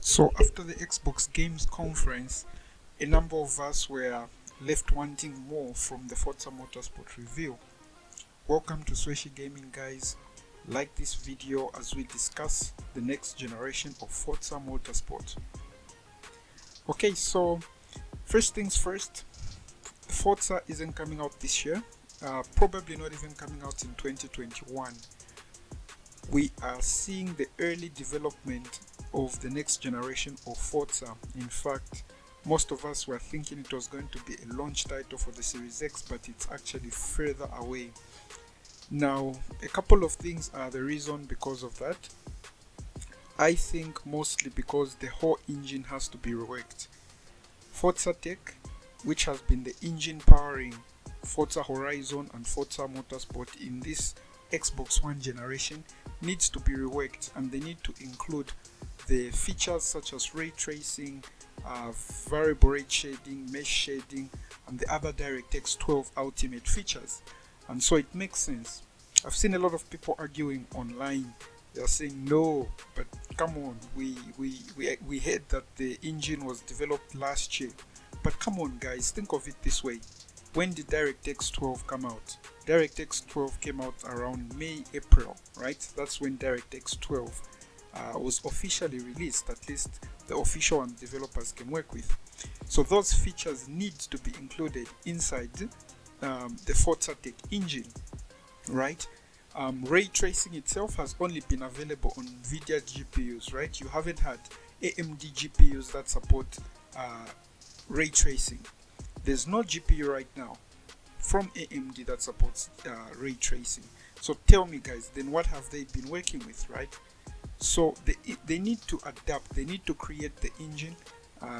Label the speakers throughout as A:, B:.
A: So after the Xbox Games conference, a number of us were left wanting more from the Forza Motorsport review. Welcome to Sweshi Gaming, guys. Like this video as we discuss the next generation of Forza Motorsport. Okay, so first things first, Forza isn't coming out this year, probably not even coming out in 2021. We are seeing the early development of the next generation of Forza. In fact, most of us were thinking it was going to be a launch title for the Series X, but it's actually further away. Now, a couple of things are the reason because of that. I think mostly because the whole engine has to be reworked. Forza Tech, which has been the engine powering Forza Horizon and Forza Motorsport in this Xbox One generation, needs to be reworked, and they need to include the features such as ray tracing, variable rate shading, mesh shading, and the other DirectX 12 ultimate features. And so it makes sense. I've seen a lot of people arguing online. They're saying no, but come on, we heard that the engine was developed last year. But come on, guys, think of it this way. When did DirectX 12 come out? DirectX 12 came out around May, April, right? That's when DirectX 12 was officially released, at least the official one developers can work with. So those features need to be included inside the Forza Tech engine, right? Ray tracing itself has only been available on NVIDIA GPUs, right? You haven't had AMD GPUs that support ray tracing. There's no GPU right now from AMD that supports ray tracing. So tell me, guys, then what have they been working with, right? So they need to adapt, they need to create the engine,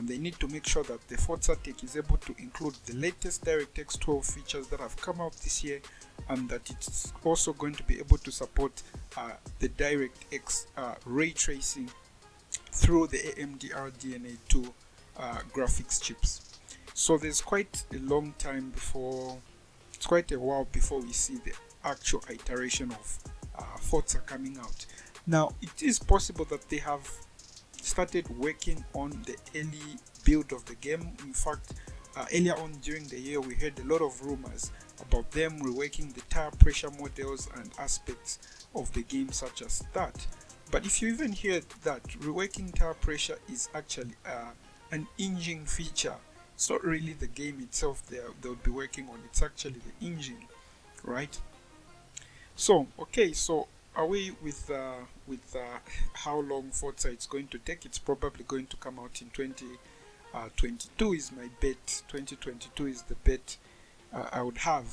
A: they need to make sure that the Forza Tech is able to include the latest DirectX 12 features that have come out this year, and that it's also going to be able to support the DirectX ray tracing through the AMD RDNA 2 graphics chips. So there's quite a long time before, it's quite a while before we see the actual iteration of Forza coming out. Now, it is possible that they have started working on the early build of the game. In fact, earlier on during the year, we heard a lot of rumors about them reworking the tire pressure models and aspects of the game such as that. But if you even hear that reworking tire pressure is actually an engine feature, it's not really the game itself they'll be working on, it's actually the engine, right? So, okay, so are we with how long Forza it's going to take? It's probably going to come out in 2022 is my bet. 2022 is the bet I would have.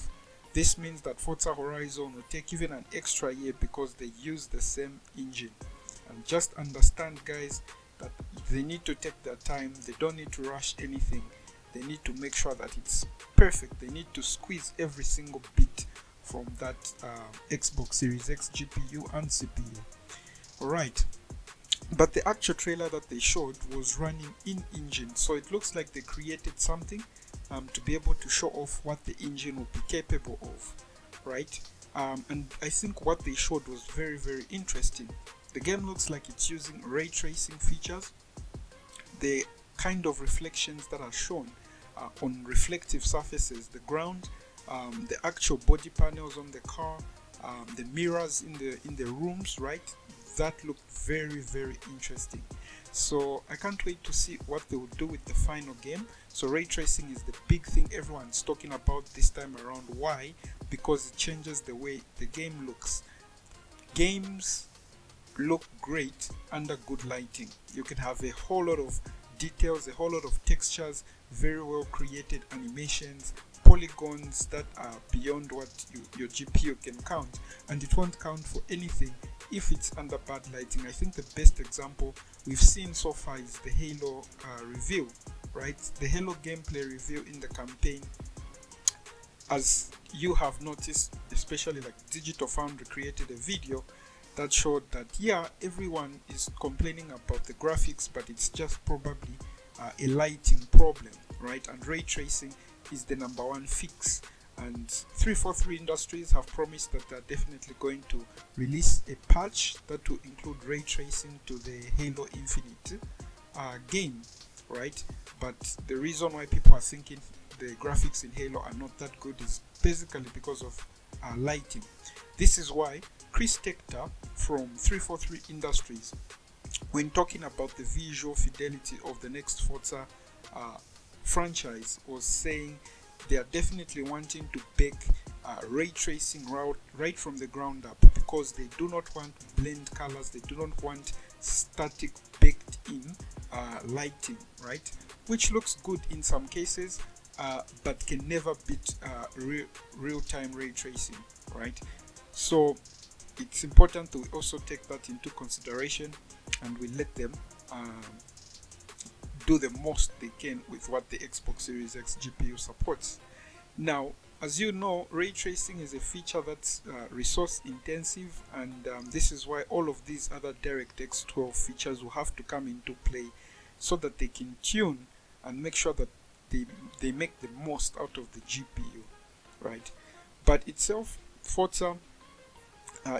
A: This means that Forza Horizon will take even an extra year because they use the same engine. And just understand, guys, that they need to take their time. They don't need to rush anything. They need to make sure that it's perfect. They need to squeeze every single bit from that Xbox Series X GPU and CPU. Alright, but the actual trailer that they showed was running in engine, so it looks like they created something to be able to show off what the engine will be capable of, right? And I think what they showed was very, very interesting. The game looks like it's using ray tracing features. The kind of reflections that are shown on reflective surfaces, the ground, the actual body panels on the car, the mirrors in the rooms, right? That looked very, very interesting. So I can't wait to see what they will do with the final game. So ray tracing is the big thing everyone's talking about this time around. Why? Because it changes the way the game looks. Games look great under good lighting. You can have a whole lot of details, a whole lot of textures, very well created animations, polygons that are beyond what your GPU can count, and it won't count for anything if it's under bad lighting. I think the best example we've seen so far is the Halo review, right? The Halo gameplay review in the campaign. As you have noticed, especially like Digital Foundry created a video that showed that, yeah, everyone is complaining about the graphics, but it's just probably a lighting problem, right? And ray tracing is the #1 fix. And 343 Industries have promised that they're definitely going to release a patch that will include ray tracing to the Halo Infinite game, right? But the reason why people are thinking the graphics in Halo are not that good is basically because of lighting. This is why Chris Tector from 343 Industries, when talking about the visual fidelity of the next Forza franchise, was saying they are definitely wanting to bake ray tracing right from the ground up, because they do not want blend colors, they do not want static baked in lighting, right? Which looks good in some cases, but can never beat real-time ray tracing, right? So it's important to also take that into consideration, and we let them do the most they can with what the Xbox Series X GPU supports. Now, as you know, ray tracing is a feature that's resource intensive, and this is why all of these other DirectX 12 features will have to come into play so that they can tune and make sure that they make the most out of the GPU, right? But itself, Forza,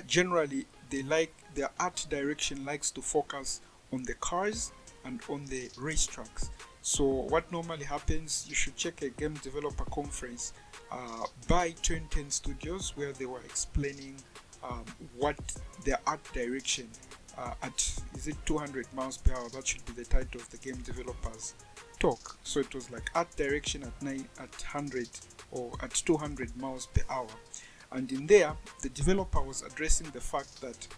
A: generally, their art direction likes to focus on the cars and on the racetracks. So what normally happens, you should check a game developer conference by Turn 10 Studios, where they were explaining what their art direction at, is it 200 miles per hour? That should be the title of the game developers talk. So it was like art direction at 100 or at 200 miles per hour. And in there, the developer was addressing the fact that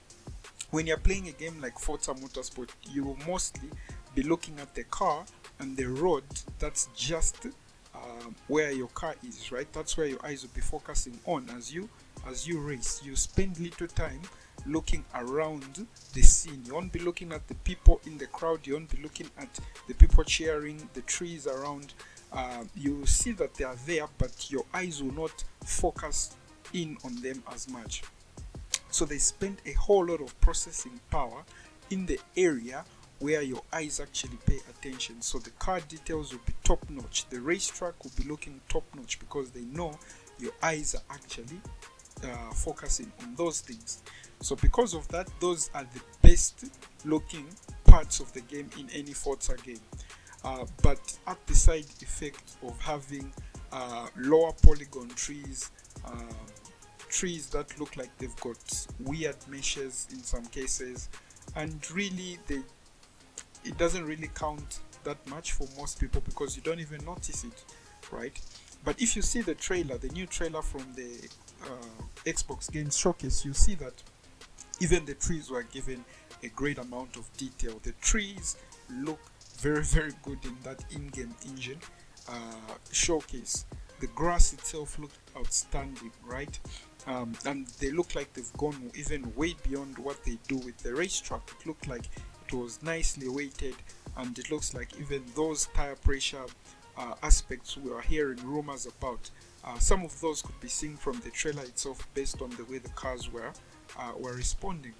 A: when you're playing a game like Forza Motorsport, you will mostly be looking at the car and the road that's just where your car is, right? That's where your eyes will be focusing on as you race. You spend little time looking around the scene. You won't be looking at the people in the crowd, you won't be looking at the people cheering, the trees around. You see that they are there, but your eyes will not focus in on them as much. So they spend a whole lot of processing power in the area where your eyes actually pay attention. So the car details will be top notch, the racetrack will be looking top notch, because they know your eyes are actually focusing on those things. So because of that, those are the best looking parts of the game in any Forza game. But at the side effect of having lower polygon trees, trees that look like they've got weird meshes in some cases, and really it doesn't really count that much for most people because you don't even notice it, right? But if you see the trailer, the new trailer from the Xbox Games Showcase, you see that even the trees were given a great amount of detail. The trees look very, very good in that in-game engine showcase. The grass itself looked outstanding, right? And they look like they've gone even way beyond what they do with the racetrack. It looked like it was nicely weighted, and it looks like even those tire pressure aspects we are hearing rumors about, some of those could be seen from the trailer itself based on the way the cars were responding.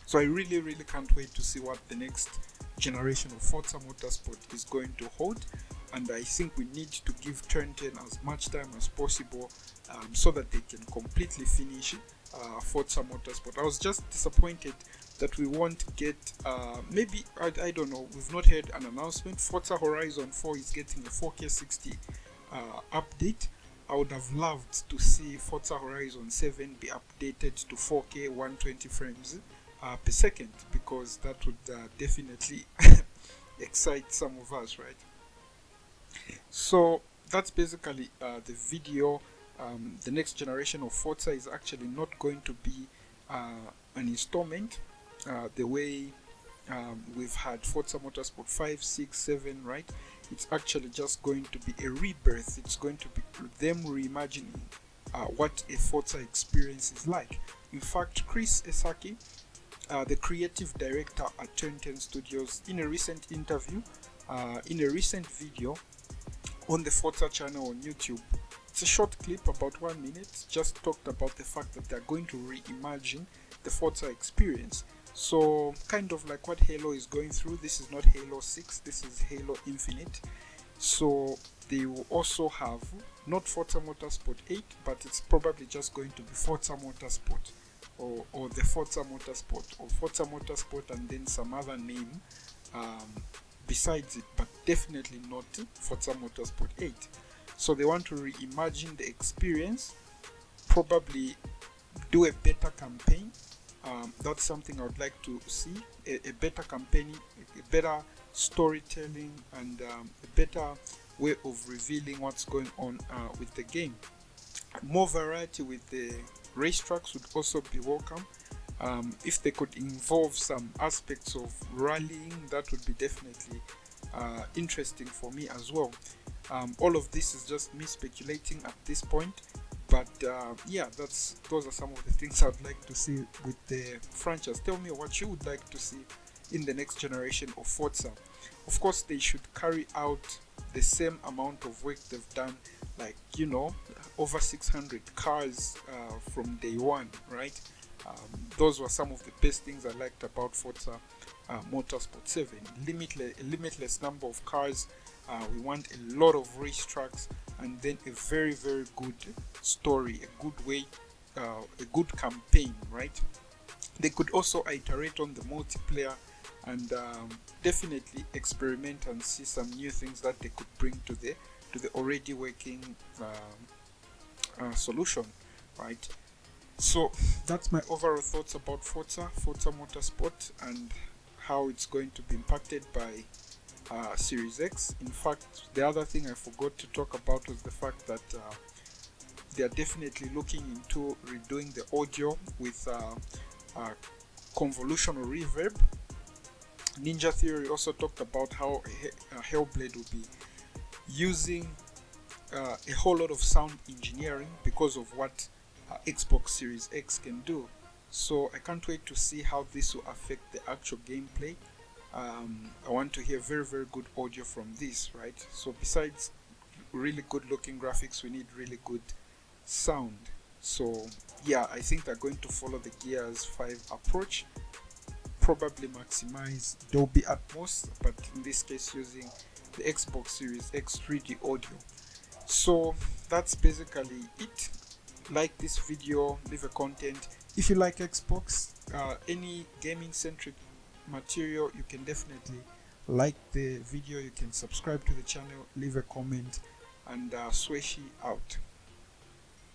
A: So I really, really can't wait to see what the next generation of Forza Motorsport is going to hold, and I think we need to give Turn 10 as much time as possible so that they can completely finish Forza Motorsport. I was just disappointed that we won't get, maybe, I don't know, we've not heard an announcement. Forza Horizon 4 is getting a 4K 60 update. I would have loved to see Forza Horizon 7 be updated to 4K 120 frames per second, because that would definitely excite some of us, right? So that's basically the video. The next generation of Forza is actually not going to be an installment the way we've had Forza Motorsport 5, 6, 7, right? It's actually just going to be a rebirth. It's going to be them reimagining what a Forza experience is like. In fact, Chris Esaki, the creative director at Turn 10 Studios, in a recent interview, in a recent video on the Forza channel on YouTube, it's a short clip about 1 minute, just talked about the fact that they're going to reimagine the Forza experience. So kind of like what Halo is going through. This is not Halo 6, this is Halo Infinite. So they will also have not Forza Motorsport 8, but it's probably just going to be Forza Motorsport, or the Forza Motorsport, or Forza Motorsport and then some other name besides it, but definitely not Forza Motorsport 8. So they want to reimagine the experience, probably do a better campaign. That's something I would like to see, a better campaign, a better storytelling, and a better way of revealing what's going on with the game. More variety with the racetracks would also be welcome. If they could involve some aspects of rallying, that would be definitely interesting for me as well. All of this is just me speculating at this point, but yeah, those are some of the things I'd like to see with the franchise. Tell me what you would like to see in the next generation of Forza. Of course, they should carry out the same amount of work they've done, like, you know, over 600 cars from day one, right? Those were some of the best things I liked about Forza Motorsport 7. Limitless number of cars. We want a lot of racetracks, and then a very, very good story, a good way, a good campaign, right? They could also iterate on the multiplayer and definitely experiment and see some new things that they could bring to the already working solution, right? So that's my overall thoughts about Forza Motorsport and how it's going to be impacted by Series X. In fact, the other thing I forgot to talk about was the fact that they are definitely looking into redoing the audio with convolution or reverb. Ninja Theory also talked about how Hellblade will be using a whole lot of sound engineering because of what Xbox Series X can do. So I can't wait to see how this will affect the actual gameplay. I want to hear very, very good audio from this, right? So besides really good looking graphics, we need really good sound. So yeah, I think they're going to follow the Gears 5 approach, probably maximize Dolby Atmos, but in this case using the Xbox Series X 3D audio. So that's basically it. Like this video, leave a comment. If you like Xbox, any gaming centric material, you can definitely like the video, you can subscribe to the channel, leave a comment, and Sweshi out.